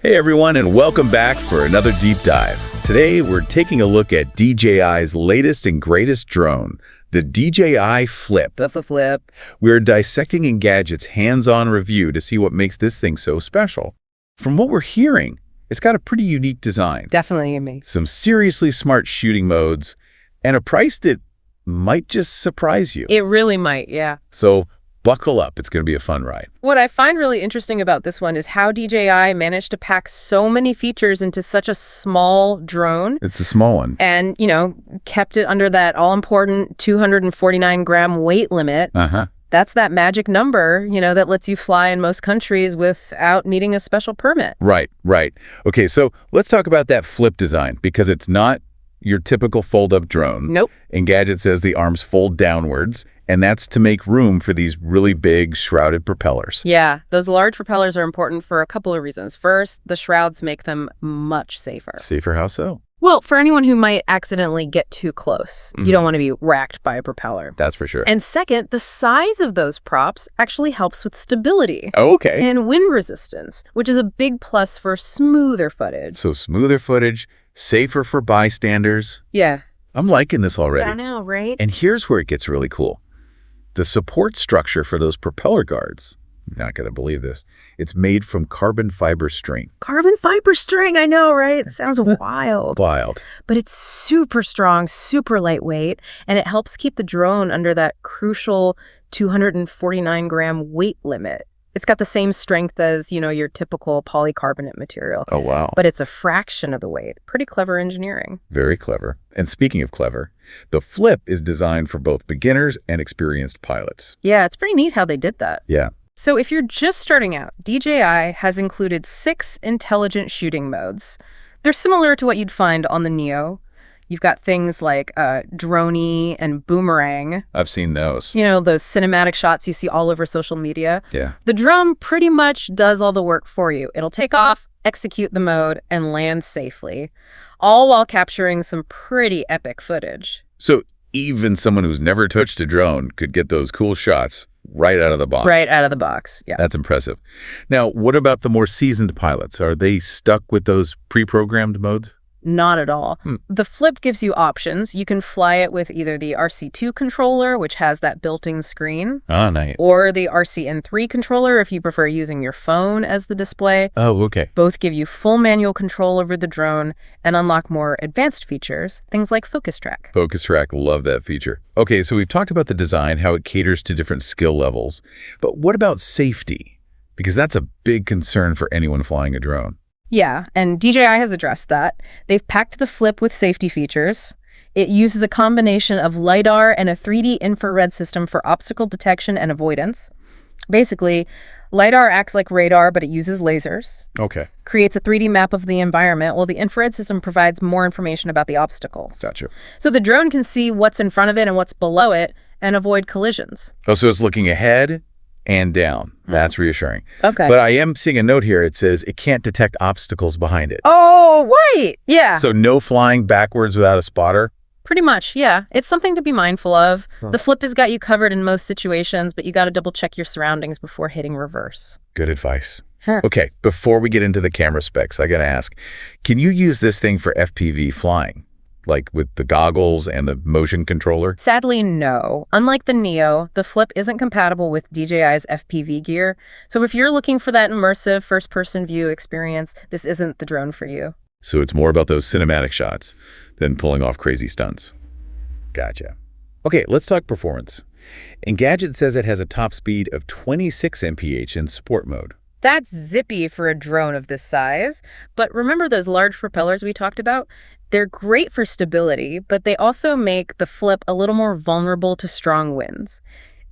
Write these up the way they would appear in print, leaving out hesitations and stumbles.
Hey everyone, and welcome back for another deep dive. Today we're taking a look at DJI's latest and greatest drone, the DJI Flip. The Flip. We're dissecting Engadget's hands-on review to see what makes this thing so special. From what we're hearing, it's got a pretty unique design. Definitely unique. Some seriously smart shooting modes, and a price that might just surprise you. It really might, yeah. So buckle up, it's going to be a fun ride. What I find really interesting about this one is how DJI managed to pack so many features into such a small drone. It's a small one. And, kept it under that all-important 249-gram weight limit. That's that magic number, that lets you fly in most countries without needing a special permit. Right. Okay, so let's talk about that Flip design, because it's not your typical fold-up drone. Nope. Engadget says the arms fold downwards, and that's to make room for these really big shrouded propellers. Yeah, those large propellers are important for a couple of reasons. First, the shrouds make them much safer. Safer how so? Well, for anyone who might accidentally get too close. You don't want to be racked by a propeller. That's for sure. And second, the size of those props actually helps with stability. Oh, okay. And wind resistance, which is a big plus for smoother footage. So smoother footage, safer for bystanders. Yeah. I'm liking this already. I know, right? And here's where it gets really cool. The support structure for those propeller guards, you're not going to believe this, it's made from carbon fiber string. Carbon fiber string, I know, right? It sounds wild. Wild. But it's super strong, super lightweight, and it helps keep the drone under that crucial 249-gram weight limit. It's got the same strength as, your typical polycarbonate material. Oh, wow. But it's a fraction of the weight. Pretty clever engineering. Very clever. And speaking of clever, the Flip is designed for both beginners and experienced pilots. Yeah, it's pretty neat how they did that. Yeah. So if you're just starting out, DJI has included 6 intelligent shooting modes. They're similar to what you'd find on the Neo. You've got things like droney and boomerang. I've seen those. Those cinematic shots you see all over social media. Yeah. The drone pretty much does all the work for you. It'll take off, execute the mode, and land safely, all while capturing some pretty epic footage. So even someone who's never touched a drone could get those cool shots right out of the box. Right out of the box, yeah. That's impressive. Now, what about the more seasoned pilots? Are they stuck with those pre-programmed modes? Not at all. The Flip gives you options. You can fly it with either the RC2 controller, which has that built-in screen. Ah, nice. Or the RCN3 controller if you prefer using your phone as the display. Oh, okay. Both give you full manual control over the drone and unlock more advanced features, things like Focus Track. Focus Track, love that feature. Okay, so we've talked about the design, how it caters to different skill levels. But what about safety? Because that's a big concern for anyone flying a drone. Yeah, and DJI has addressed that. They've packed the Flip with safety features. It uses a combination of LiDAR and a 3D infrared system for obstacle detection and avoidance. Basically, LiDAR acts like radar, but it uses lasers. Okay. Creates a 3D map of the environment, while the infrared system provides more information about the obstacles. Gotcha. So the drone can see what's in front of it and what's below it and avoid collisions. Oh, so it's looking ahead and down. That's reassuring. Okay. But I am seeing a note here. It says it can't detect obstacles behind it. Oh, right. Yeah. So no flying backwards without a spotter? Pretty much, yeah. It's something to be mindful of. The Flip has got you covered in most situations, but you got to double check your surroundings before hitting reverse. Good advice. Huh. Okay, before we get into the camera specs, I got to ask, can you use this thing for FPV flying? Like with the goggles and the motion controller? Sadly, no. Unlike the Neo, the Flip isn't compatible with DJI's FPV gear. So if you're looking for that immersive first-person view experience, this isn't the drone for you. So it's more about those cinematic shots than pulling off crazy stunts. Gotcha. Okay, let's talk performance. Engadget says it has a top speed of 26 mph in sport mode. That's zippy for a drone of this size. But remember those large propellers we talked about? They're great for stability, but they also make the Flip a little more vulnerable to strong winds.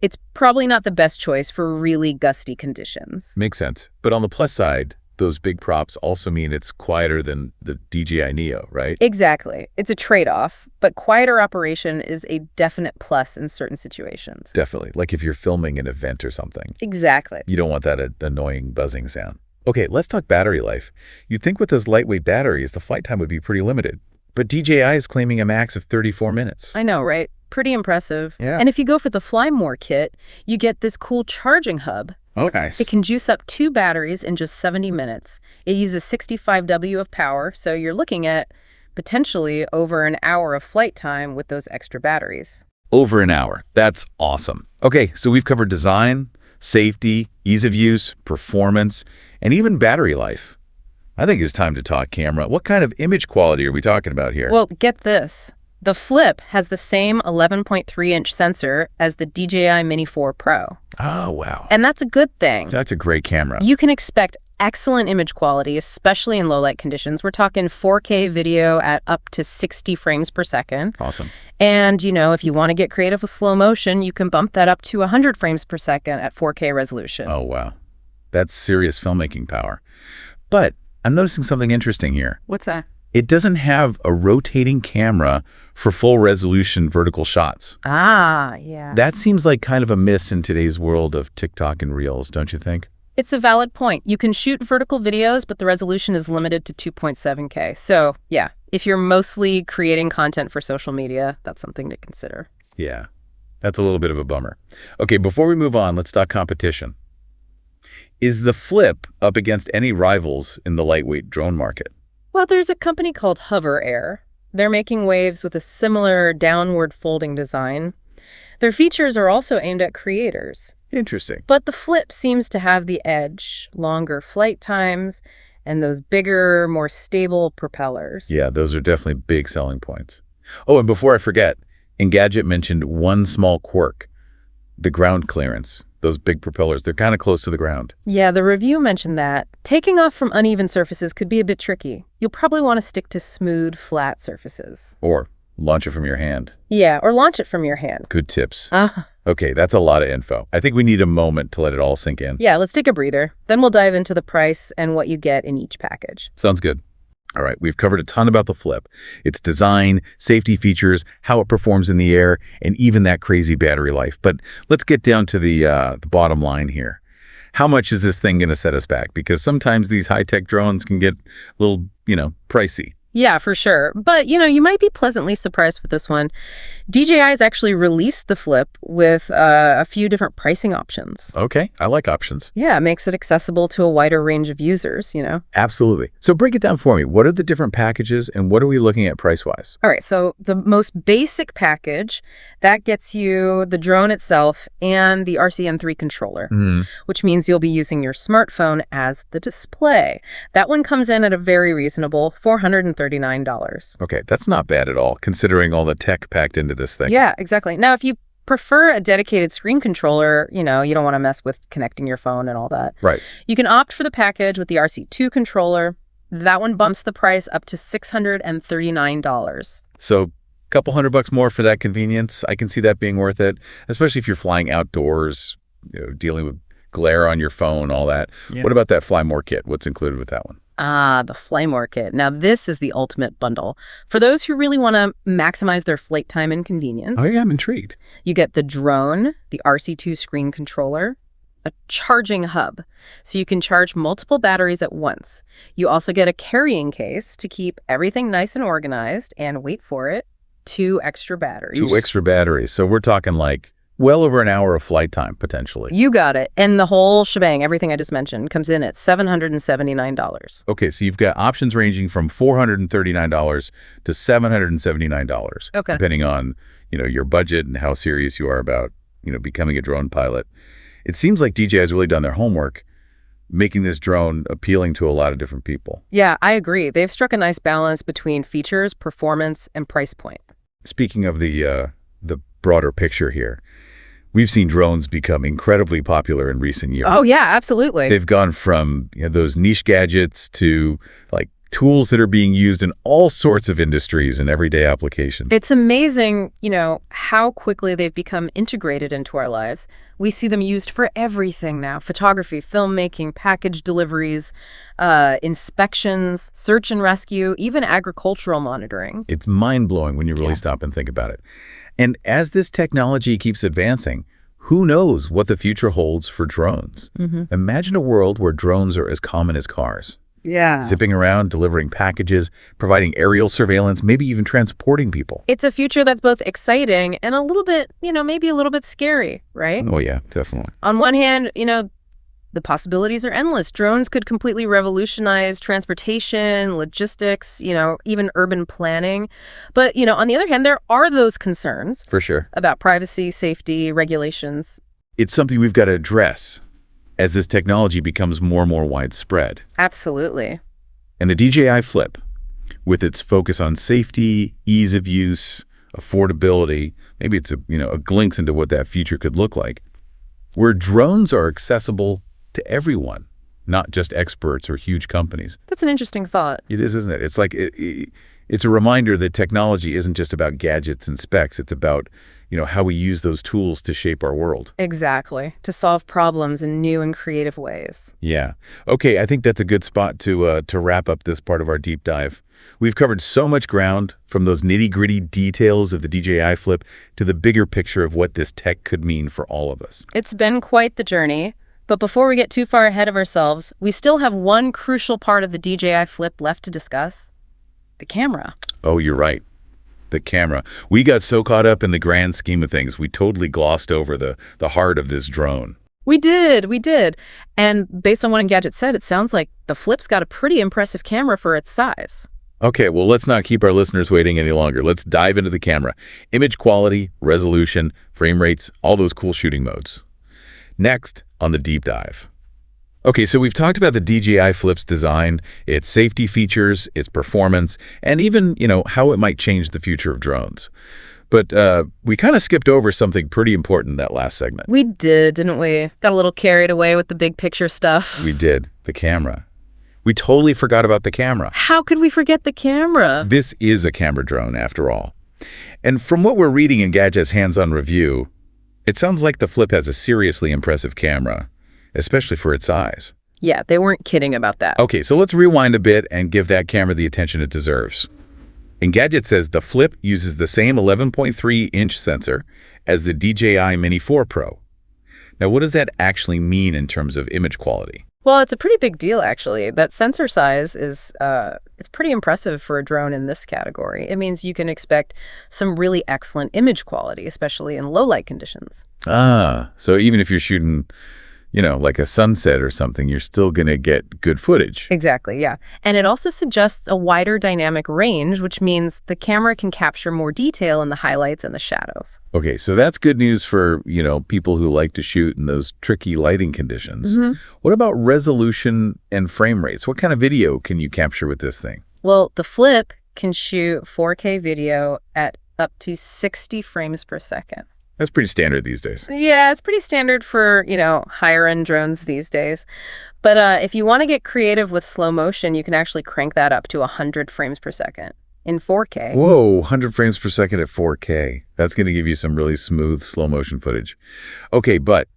It's probably not the best choice for really gusty conditions. Makes sense. But on the plus side, those big props also mean it's quieter than the DJI Neo, right? Exactly. It's a trade-off, but quieter operation is a definite plus in certain situations. Definitely. Like if you're filming an event or something. Exactly. You don't want that annoying buzzing sound. Okay, let's talk battery life. You'd think with those lightweight batteries, the flight time would be pretty limited. But DJI is claiming a max of 34 minutes. I know, right? Pretty impressive. Yeah. And if you go for the Fly More kit, you get this cool charging hub. Oh, nice. It can juice up 2 batteries in just 70 minutes. It uses 65 W of power, so you're looking at potentially over an hour of flight time with those extra batteries. Over an hour. That's awesome. Okay, so we've covered design, safety, ease of use, performance, and even battery life. I think it's time to talk camera. What kind of image quality are we talking about here? Well, get this. The Flip has the same 11.3-inch sensor as the DJI Mini 4 Pro. Oh, wow. And that's a good thing. That's a great camera. You can expect excellent image quality, especially in low-light conditions. We're talking 4K video at up to 60 frames per second. Awesome. And, if you want to get creative with slow motion, you can bump that up to 100 frames per second at 4K resolution. Oh, wow. That's serious filmmaking power. But I'm noticing something interesting here. What's that? It doesn't have a rotating camera for full resolution vertical shots. Ah, yeah. That seems like kind of a miss in today's world of TikTok and Reels, don't you think? It's a valid point. You can shoot vertical videos, but the resolution is limited to 2.7K. So, yeah, if you're mostly creating content for social media, that's something to consider. Yeah, that's a little bit of a bummer. Okay, before we move on, let's talk competition. Is the Flip up against any rivals in the lightweight drone market? Well, there's a company called HoverAir. They're making waves with a similar downward folding design. Their features are also aimed at creators. Interesting. But the Flip seems to have the edge, longer flight times, and those bigger, more stable propellers. Yeah, those are definitely big selling points. Oh, and before I forget, Engadget mentioned one small quirk, the ground clearance. Those big propellers, they're kind of close to the ground. Yeah, the review mentioned that. Taking off from uneven surfaces could be a bit tricky. You'll probably want to stick to smooth, flat surfaces. Or launch it from your hand. Yeah, or launch it from your hand. Good tips. Uh-huh. Okay, that's a lot of info. I think we need a moment to let it all sink in. Yeah, let's take a breather. Then we'll dive into the price and what you get in each package. Sounds good. All right, we've covered a ton about the Flip. Its design, safety features, how it performs in the air, and even that crazy battery life. But let's get down to the bottom line here. How much is this thing going to set us back? Because sometimes these high-tech drones can get a little, pricey. Yeah, for sure. But, you might be pleasantly surprised with this one. DJI has actually released the Flip with a few different pricing options. Okay, I like options. Yeah, it makes it accessible to a wider range of users, Absolutely. So break it down for me. What are the different packages and what are we looking at price-wise? All right, so the most basic package, that gets you the drone itself and the RCN3 controller, which means you'll be using your smartphone as the display. That one comes in at a very reasonable $439. Okay, that's not bad at all, considering all the tech packed into this thing. Yeah, exactly. Now, if you prefer a dedicated screen controller, you don't want to mess with connecting your phone and all that. Right. You can opt for the package with the RC2 controller. That one bumps the price up to $639. So a couple $100 more for that convenience. I can see that being worth it, especially if you're flying outdoors, dealing with glare on your phone, all that. Yeah. What about that Fly More kit? What's included with that one? Ah, the Fly More kit. Now, this is the ultimate bundle. For those who really want to maximize their flight time and convenience. Oh, yeah, I'm intrigued. You get the drone, the RC2 screen controller, a charging hub, so you can charge multiple batteries at once. You also get a carrying case to keep everything nice and organized, and wait for it, 2 extra batteries. 2 extra batteries. So we're talking like well over an hour of flight time, potentially. You got it. And the whole shebang, everything I just mentioned, comes in at $779. Okay, so you've got options ranging from $439 to $779. Okay. Depending on, your budget and how serious you are about, becoming a drone pilot. It seems like DJI has really done their homework, making this drone appealing to a lot of different people. Yeah, I agree. They've struck a nice balance between features, performance, and price point. Speaking of the broader picture here, we've seen drones become incredibly popular in recent years. Oh, yeah, absolutely. They've gone from those niche gadgets to like tools that are being used in all sorts of industries and everyday applications. It's amazing, how quickly they've become integrated into our lives. We see them used for everything now: photography, filmmaking, package deliveries, inspections, search and rescue, even agricultural monitoring. It's mind-blowing when you really stop and think about it. And as this technology keeps advancing, who knows what the future holds for drones? Imagine a world where drones are as common as cars. Yeah. Zipping around, delivering packages, providing aerial surveillance, maybe even transporting people. It's a future that's both exciting and a little bit, maybe a little bit scary, right? Oh, yeah, definitely. On one hand, the possibilities are endless. Drones could completely revolutionize transportation, logistics, even urban planning. But, on the other hand, there are those concerns. For sure. About privacy, safety, regulations. It's something we've got to address as this technology becomes more and more widespread. Absolutely. And the DJI Flip, with its focus on safety, ease of use, affordability, maybe it's a glimpse into what that future could look like, where drones are accessible to everyone, not just experts or huge companies. That's an interesting thought. It is, isn't it? It's like it's a reminder that technology isn't just about gadgets and specs. It's about how we use those tools to shape our world. Exactly. To solve problems in new and creative ways. Yeah. Okay, I think that's a good spot to wrap up this part of our deep dive. We've covered so much ground, from those nitty-gritty details of the DJI Flip to the bigger picture of what this tech could mean for all of us. It's been quite the journey. But before we get too far ahead of ourselves, we still have one crucial part of the DJI Flip left to discuss: the camera. Oh, you're right. The camera. We got so caught up in the grand scheme of things, we totally glossed over the heart of this drone. We did. And based on what Engadget said, it sounds like the Flip's got a pretty impressive camera for its size. Okay, well, let's not keep our listeners waiting any longer. Let's dive into the camera. Image quality, resolution, frame rates, all those cool shooting modes. Next on the deep dive. Okay, so we've talked about the DJI Flip's design, its safety features, its performance, and even, how it might change the future of drones. But we kind of skipped over something pretty important in that last segment. We did, didn't we? Got a little carried away with the big picture stuff. We did. The camera. We totally forgot about the camera. How could we forget the camera? This is a camera drone, after all. And from what we're reading in Engadget's hands-on review, it sounds like the Flip has a seriously impressive camera, especially for its size. Yeah, they weren't kidding about that. Okay, so let's rewind a bit and give that camera the attention it deserves. Engadget says the Flip uses the same 11.3-inch sensor as the DJI Mini 4 Pro. Now, what does that actually mean in terms of image quality? Well, it's a pretty big deal, actually. That sensor size is it's pretty impressive for a drone in this category. It means you can expect some really excellent image quality, especially in low-light conditions. Ah, so even if you're shooting, like a sunset or something, you're still going to get good footage. Exactly, yeah. And it also suggests a wider dynamic range, which means the camera can capture more detail in the highlights and the shadows. Okay, so that's good news for, people who like to shoot in those tricky lighting conditions. Mm-hmm. What about resolution and frame rates? What kind of video can you capture with this thing? Well, the Flip can shoot 4K video at up to 60 frames per second. That's pretty standard these days. Yeah, it's pretty standard for, higher-end drones these days. But if you want to get creative with slow motion, you can actually crank that up to 100 frames per second in 4K. Whoa, 100 frames per second at 4K. That's going to give you some really smooth slow motion footage. Okay, but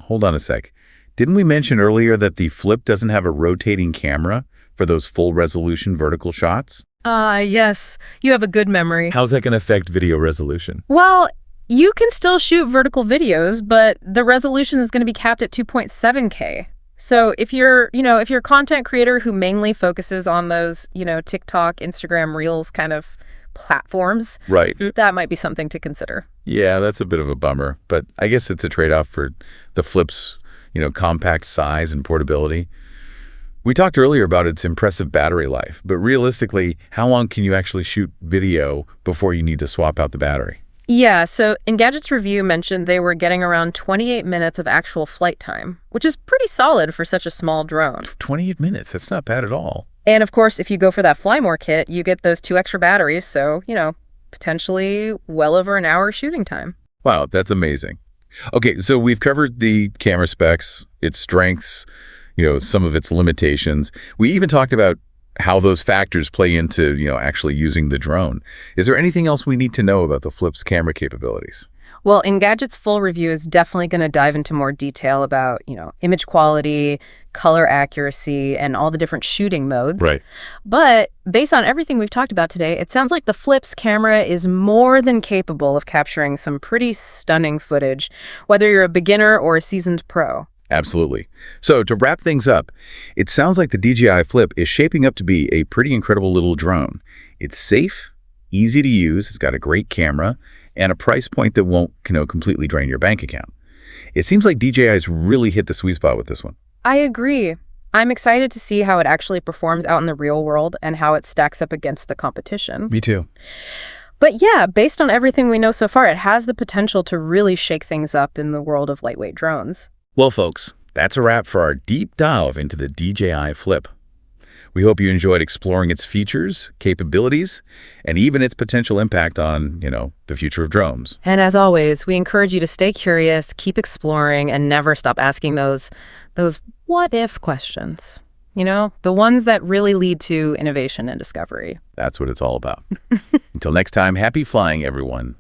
hold on a sec. Didn't we mention earlier that the Flip doesn't have a rotating camera for those full resolution vertical shots? Yes. You have a good memory. How's that going to affect video resolution? Well, you can still shoot vertical videos, but the resolution is going to be capped at 2.7K. So if you're a content creator who mainly focuses on those, TikTok, Instagram, Reels kind of platforms, right, that might be something to consider. Yeah, that's a bit of a bummer, but I guess it's a trade-off for the Flip's, compact size and portability. We talked earlier about its impressive battery life, but realistically, how long can you actually shoot video before you need to swap out the battery? Yeah, so Engadget's review mentioned they were getting around 28 minutes of actual flight time, which is pretty solid for such a small drone. 28 minutes, that's not bad at all. And of course, if you go for that Fly More kit, you get those 2 extra batteries, so, potentially well over an hour shooting time. Wow, that's amazing. Okay, so we've covered the camera specs, its strengths, some of its limitations. We even talked about how those factors play into, actually using the drone. Is there anything else we need to know about the Flip's camera capabilities? Well, Engadget's full review is definitely going to dive into more detail about, image quality, color accuracy, and all the different shooting modes. Right. But based on everything we've talked about today, it sounds like the Flip's camera is more than capable of capturing some pretty stunning footage, whether you're a beginner or a seasoned pro. Absolutely. So to wrap things up, it sounds like the DJI Flip is shaping up to be a pretty incredible little drone. It's safe, easy to use, it's got a great camera, and a price point that won't, completely drain your bank account. It seems like DJI's really hit the sweet spot with this one. I agree. I'm excited to see how it actually performs out in the real world and how it stacks up against the competition. Me too. But yeah, based on everything we know so far, it has the potential to really shake things up in the world of lightweight drones. Well, folks, that's a wrap for our deep dive into the DJI Flip. We hope you enjoyed exploring its features, capabilities, and even its potential impact on, the future of drones. And as always, we encourage you to stay curious, keep exploring, and never stop asking those what-if questions. The ones that really lead to innovation and discovery. That's what it's all about. Until next time, happy flying, everyone.